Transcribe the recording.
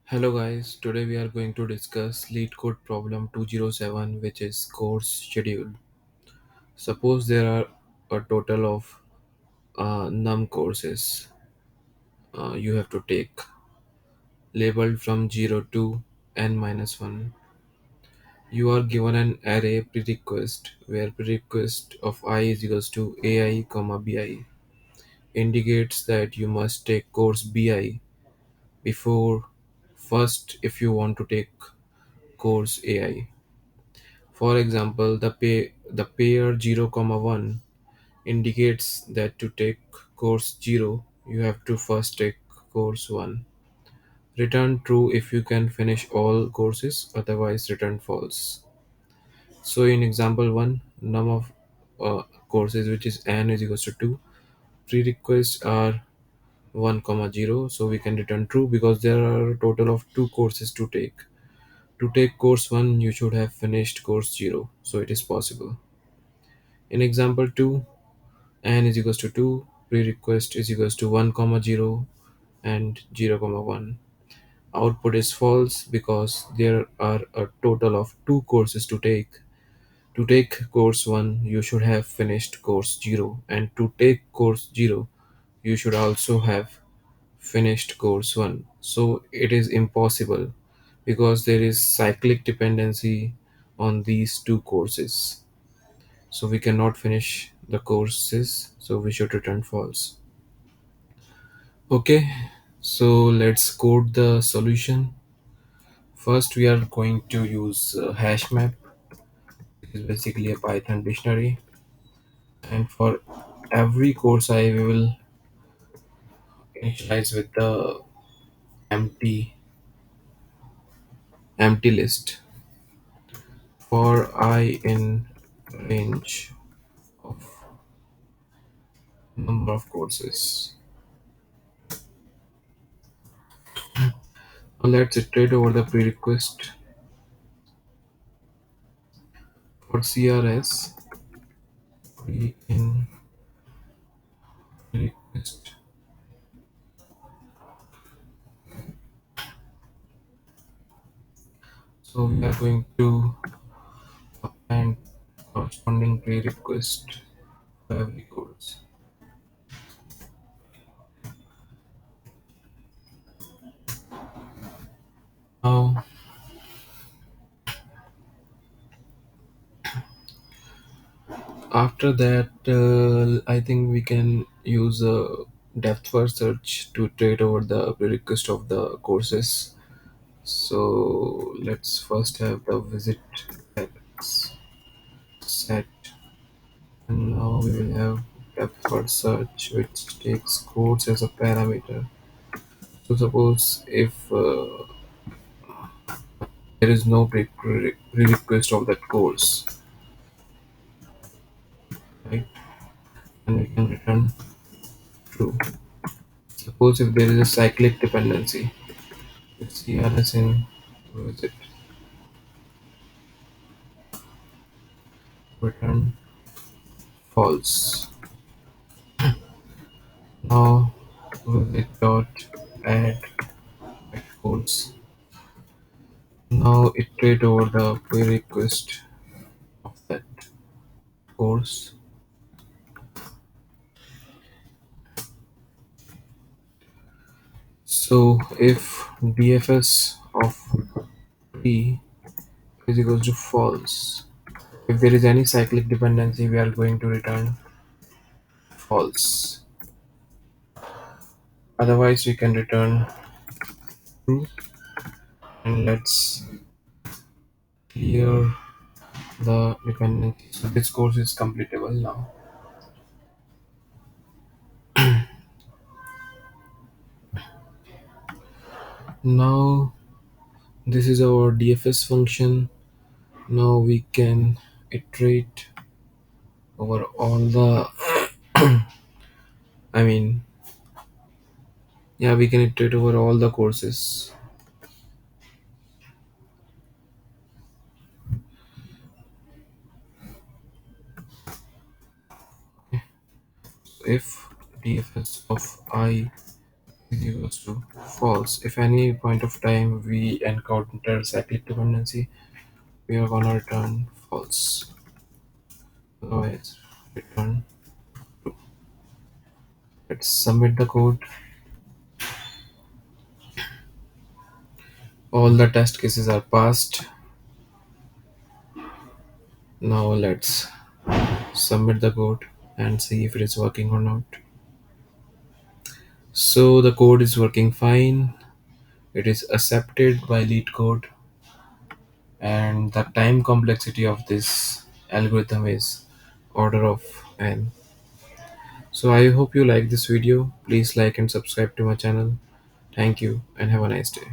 Hello guys, today we are going to discuss Leetcode problem 207, which is course schedule. Suppose there are a total of numCourses you have to take, labeled from 0 to n minus 1. You are given an array prerequisite where prerequisite of I is equals to ai comma bi indicates that you must take course bi before first if you want to take course ai. For example, the pair 0, comma 1 indicates that to take course 0, you have to first take course 1. Return true if you can finish all courses, otherwise return false. So in example 1, num of courses which is n is equals to 2. Prerequisites are 1, comma 0, so we can return true because there are a total of 2 courses to take. To take course 1, you should have finished course 0, so it is possible. In example 2, n is equals to 2, prerequisite is equals to 1, comma 0 and 0, comma 1. Output is false because there are a total of 2 courses to take. To take course 1, you should have finished course 0, and to take course 0, you should also have finished course 1. So it is impossible because there is cyclic dependency on these two courses. So we cannot finish the courses, so we should return false. Okay, so let's code the solution. First we are going to use hash map, which is basically a Python dictionary, and for every course I will initialize with the empty empty list for I in range of number of courses. Now let's iterate over the prerequisite for CRS pre in request. So we are going to append corresponding prerequisite for every course. Now after that, I think we can use a depth first search to iterate over the prerequisite of the courses. So let's first have the visit alex set, and now we will have depth first search which takes course as a parameter. So suppose if there is no prerequisite of that course, right, and we can return true. Suppose if there is a cyclic dependency, it's CRS in visit, return false. Now visit dot add course. Now iterate over the prerequisite of that course. So if DFS of T is equals to false, if there is any cyclic dependency, we are going to return false. Otherwise, we can return true. And let's clear the dependency. So this course is completable now. Now this is our DFS function. Now we can iterate over all the I mean, yeah, we can iterate over all the courses. If dfs of I is equals to false. If any point of time we encounter cyclic dependency, we are gonna return false. Otherwise, return. Let's submit the code. All the test cases are passed. Now let's submit the code and see if it is working or not. So the code is working fine. It is accepted by Leetcode, and the time complexity of this algorithm is order of n. So I hope you like this video. Please like and subscribe to my channel. Thank you and have a nice day.